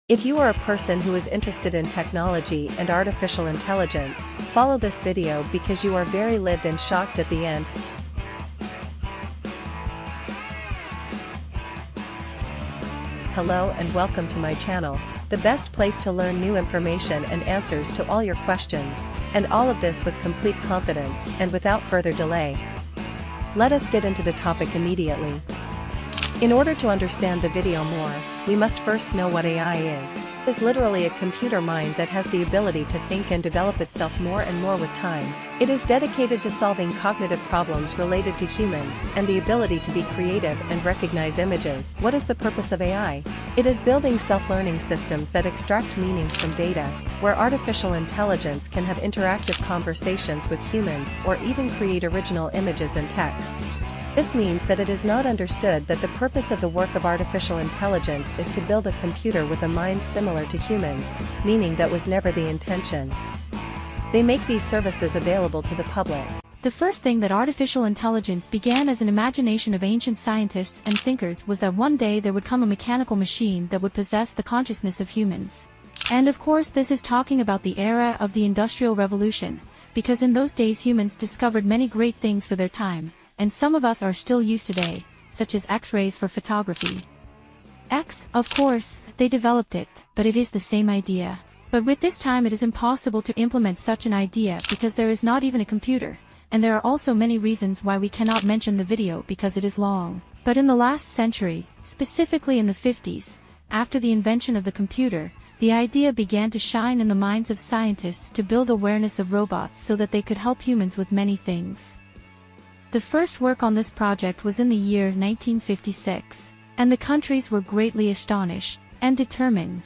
If you are a person who is interested in technology and artificial intelligence, follow this video because you are very lit and shocked at the end. Hello and welcome to my channel, the best place to learn new information and answers to all your questions, and all of this with complete confidence and without further delay. Let us get into the topic immediately. In order to understand the video more, we must first know what AI is. It is literally a computer mind that has the ability to think and develop itself more and more with time. It is dedicated to solving cognitive problems related to humans and the ability to be creative and recognize images. What is the purpose of AI? It is building self-learning systems that extract meanings from data, where artificial intelligence can have interactive conversations with humans or even create original images and texts. This means that it is not understood that the purpose of the work of artificial intelligence is to build a computer with a mind similar to humans, meaning that was never the intention. They make these services available to the public. The first thing that artificial intelligence began as an imagination of ancient scientists and thinkers was that one day there would come a mechanical machine that would possess the consciousness of humans. And of course this is talking about the era of the Industrial Revolution, because in those days humans discovered many great things for their time, and some of us are still used today, such as X-rays for photography. Of course, they developed it, but it is the same idea. But with this time it is impossible to implement such an idea because there is not even a computer, and there are also many reasons why we cannot mention the video because it is long. But in the last century, specifically in the 50s, after the invention of the computer, the idea began to shine in the minds of scientists to build awareness of robots so that they could help humans with many things. The first work on this project was in the year 1956, and the countries were greatly astonished and determined.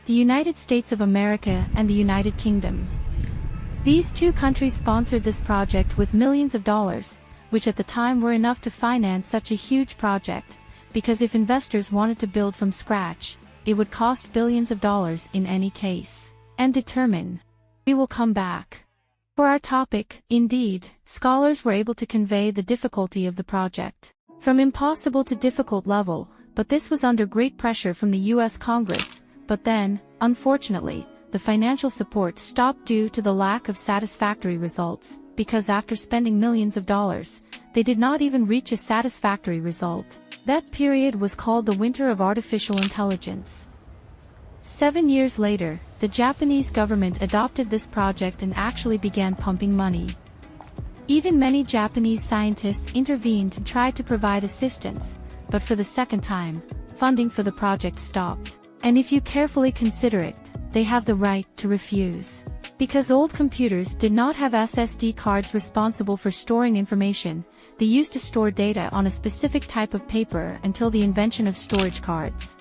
The United States of America and the United Kingdom. These two countries sponsored this project with millions of dollars, which at the time were enough to finance such a huge project, because if investors wanted to build from scratch, it would cost billions of dollars in any case. And determine. We will come back. For our topic, indeed, scholars were able to convey the difficulty of the project. From impossible to difficult level, but this was under great pressure from the US Congress, but then, unfortunately, the financial support stopped due to the lack of satisfactory results, because after spending millions of dollars, they did not even reach a satisfactory result. That period was called the Winter of Artificial Intelligence. 7 years later, the Japanese government adopted this project and actually began pumping money. Even many Japanese scientists intervened and tried to provide assistance, but for the second time, funding for the project stopped. And if you carefully consider it, they have the right to refuse. Because old computers did not have SSD cards responsible for storing information, they used to store data on a specific type of paper until the invention of storage cards.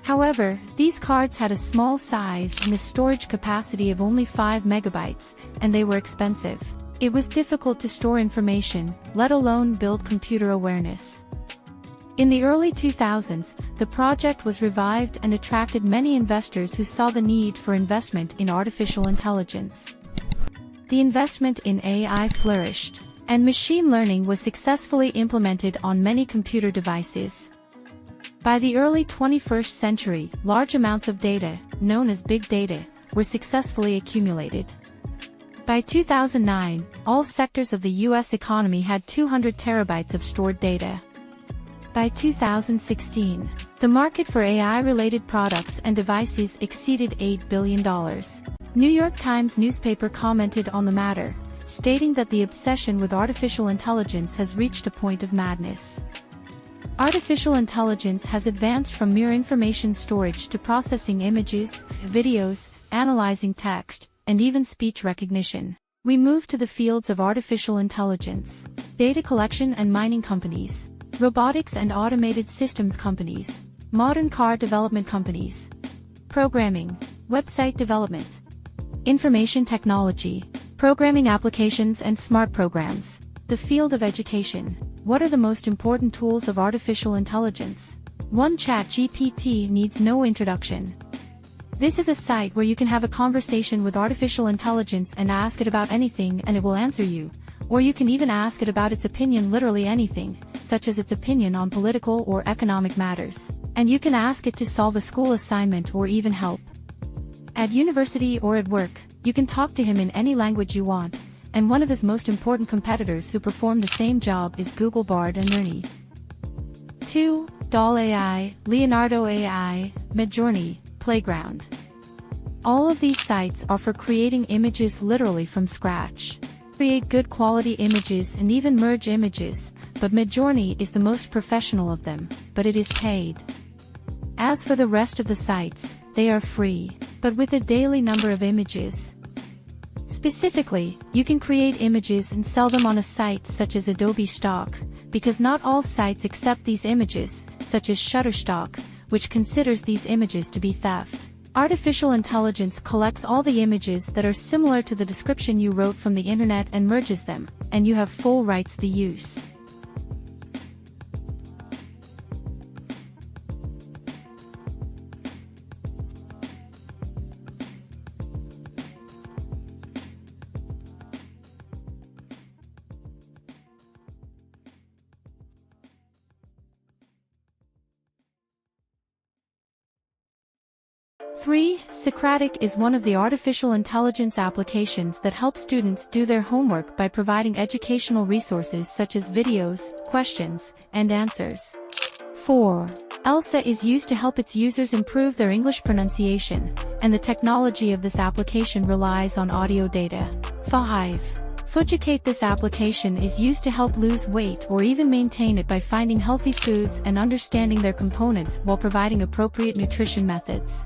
However, these cards had a small size and a storage capacity of only 5 megabytes, and they were expensive. It was difficult to store information, let alone build computer awareness. In the early 2000s, the project was revived and attracted many investors who saw the need for investment in artificial intelligence. The investment in AI flourished, and machine learning was successfully implemented on many computer devices. By the early 21st century, large amounts of data, known as big data, were successfully accumulated. By 2009, all sectors of the US economy had 200 terabytes of stored data. By 2016, the market for AI-related products and devices exceeded $8 billion. New York Times newspaper commented on the matter, stating that the obsession with artificial intelligence has reached a point of madness. Artificial intelligence has advanced from mere information storage to processing images, videos, analyzing text, and even speech recognition. We move to the fields of artificial intelligence, data collection and mining companies, robotics and automated systems companies, modern car development companies, programming, website development, information technology, programming applications and smart programs, the field of education. What are the most important tools of artificial intelligence? One, ChatGPT needs no introduction. This is a site where you can have a conversation with artificial intelligence and ask it about anything and it will answer you, or you can even ask it about its opinion, literally anything, such as its opinion on political or economic matters. And you can ask it to solve a school assignment or even help. At university or at work, you can talk to him in any language you want, and one of his most important competitors who perform the same job is Google Bard and Ernie. 2. Dalle AI, Leonardo AI, Midjourney, Playground. All of these sites are for creating images literally from scratch. Create good quality images and even merge images, but Midjourney is the most professional of them, but it is paid. As for the rest of the sites, they are free, but with a daily number of images. Specifically, you can create images and sell them on a site such as Adobe Stock, because not all sites accept these images, such as Shutterstock, which considers these images to be theft. Artificial intelligence collects all the images that are similar to the description you wrote from the internet and merges them, and you have full rights to use. Three, Socratic is one of the artificial intelligence applications that help students do their homework by providing educational resources such as videos, questions, and answers. 4. Elsa is used to help its users improve their English pronunciation, and the technology of this application relies on audio data. 5. Fooducute. This application is used to help lose weight or even maintain it by finding healthy foods and understanding their components while providing appropriate nutrition methods.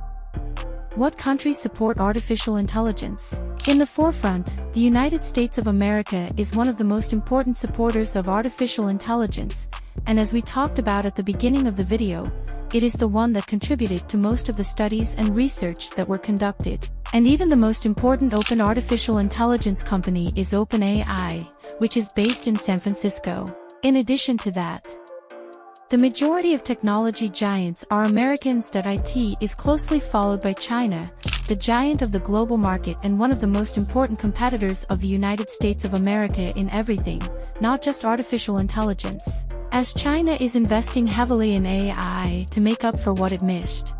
What countries support artificial intelligence? In the forefront, the United States of America is one of the most important supporters of artificial intelligence, and as we talked about at the beginning of the video, it is the one that contributed to most of the studies and research that were conducted. And even the most important open artificial intelligence company is OpenAI, which is based in San Francisco. In addition to that, the majority of technology giants are Americans. IT is closely followed by China, the giant of the global market and one of the most important competitors of the United States of America in everything, not just artificial intelligence, as China is investing heavily in AI to make up for what it missed.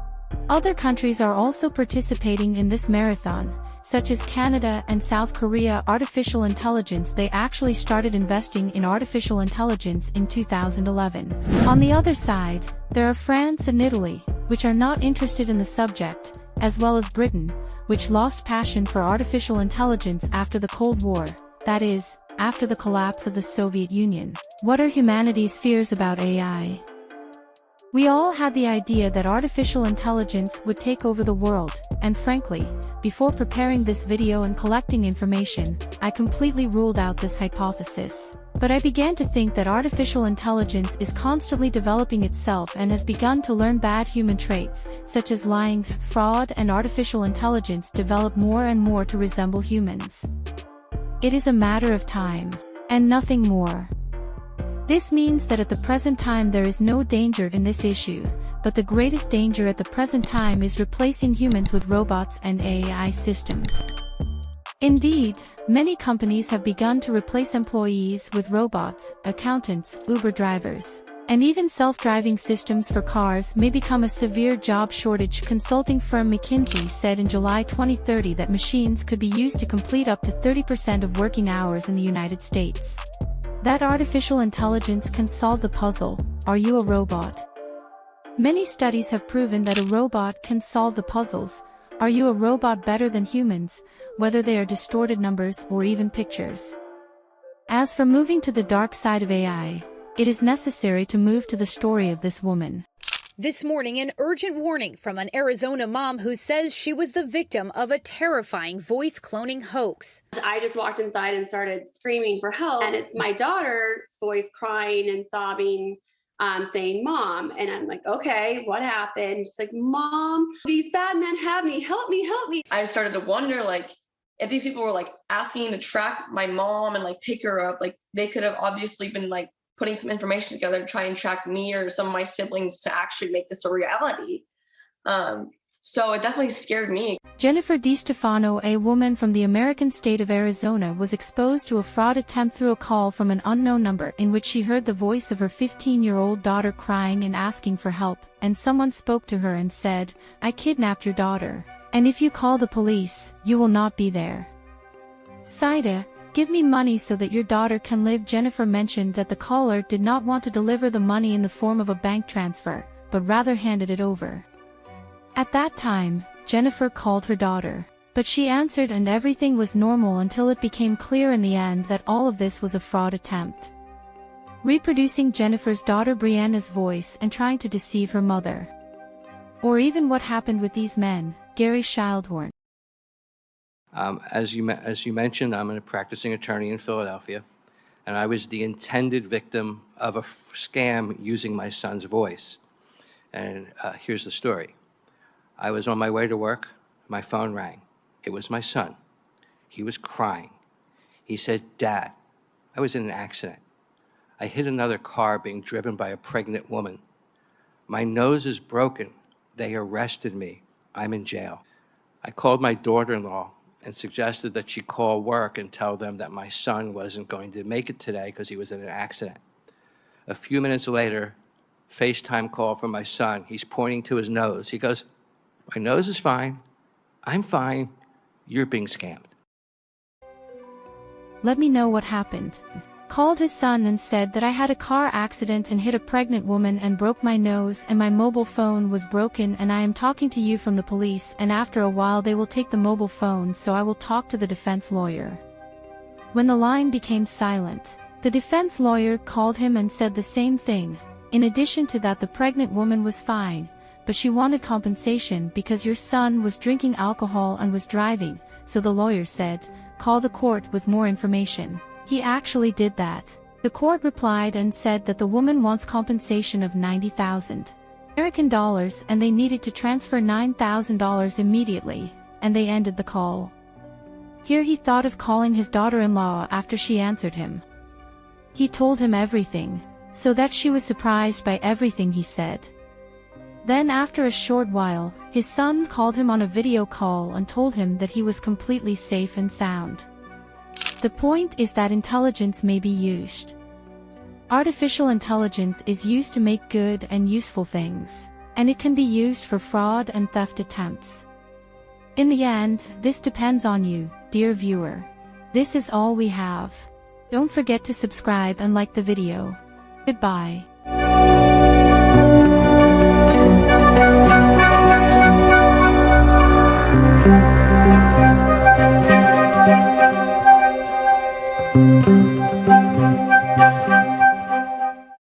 Other countries are also participating in this marathon, such as Canada and South Korea. Artificial intelligence. They actually started investing in artificial intelligence in 2011. On the other side, there are France and Italy, which are not interested in the subject, as well as Britain, which lost passion for artificial intelligence after the Cold War, that is, after the collapse of the Soviet Union. What are humanity's fears about AI? We all had the idea that artificial intelligence would take over the world, and frankly, before preparing this video and collecting information, I completely ruled out this hypothesis. But I began to think that artificial intelligence is constantly developing itself and has begun to learn bad human traits, such as lying, fraud, and artificial intelligence develop more and more to resemble humans. It is a matter of time, and nothing more. This means that at the present time there is no danger in this issue, but the greatest danger at the present time is replacing humans with robots and AI systems. Indeed, many companies have begun to replace employees with robots, accountants, Uber drivers, and even self-driving systems for cars may become a severe job shortage. Consulting firm McKinsey said in July 2030 that machines could be used to complete up to 30% of working hours in the United States. That artificial intelligence can solve the puzzle, are you a robot? Many studies have proven that a robot can solve the puzzles, are you a robot better than humans, whether they are distorted numbers or even pictures. As for moving to the dark side of AI, it is necessary to move to the story of this woman. This morning, an urgent warning from an Arizona mom who says she was the victim of a terrifying voice cloning hoax. I just walked inside and started screaming for help, and it's my daughter's voice crying and sobbing, saying, "Mom." And I'm like, okay, what happened? She's like, "Mom, these bad men have me. Help me, help me." I started to wonder, if these people were asking to track my mom and pick her up, they could have obviously been putting some information together to try and track me or some of my siblings to actually make this a reality. So So it definitely scared me. Jennifer DiStefano, a woman from the American state of Arizona, was exposed to a fraud attempt through a call from an unknown number in which she heard the voice of her 15-year-old daughter crying and asking for help, and someone spoke to her and said, "I kidnapped your daughter, and if you call the police, you will not be there. Saida, give me money so that your daughter can live." Jennifer mentioned that the caller did not want to deliver the money in the form of a bank transfer, but rather handed it over. At that time, Jennifer called her daughter, but she answered and everything was normal until it became clear in the end that all of this was a fraud attempt. Reproducing Jennifer's daughter Brianna's voice and trying to deceive her mother. Or even what happened with these men, Gary Schildhorn. As you mentioned, I'm a practicing attorney in Philadelphia, and I was the intended victim of a scam using my son's voice. And here's the story. I was on my way to work. My phone rang. It was my son. He was crying. He said, "Dad, I was in an accident. I hit another car being driven by a pregnant woman. My nose is broken. They arrested me. I'm in jail." I called my daughter-in-law and suggested that she call work and tell them that my son wasn't going to make it today because he was in an accident. A few minutes later, FaceTime call from my son. He's pointing to his nose. He goes, "My nose is fine. I'm fine. You're being scammed." Let me know what happened. Called his son and said that I had a car accident and hit a pregnant woman and broke my nose and my mobile phone was broken and I am talking to you from the police and after a while they will take the mobile phone so I will talk to the defense lawyer. When the line became silent, the defense lawyer called him and said the same thing. In addition to that, the pregnant woman was fine, but she wanted compensation because your son was drinking alcohol and was driving, so the lawyer said, "Call the court with more information." He actually did that. The court replied and said that the woman wants compensation of $90,000 American dollars and they needed to transfer $9,000 immediately, and they ended the call. Here he thought of calling his daughter-in-law after she answered him. He told him everything, so that she was surprised by everything he said. Then after a short while, his son called him on a video call and told him that he was completely safe and sound. The point is that intelligence may be used. Artificial intelligence is used to make good and useful things, and it can be used for fraud and theft attempts. In the end, this depends on you, dear viewer. This is all we have. Don't forget to subscribe and like the video. Goodbye.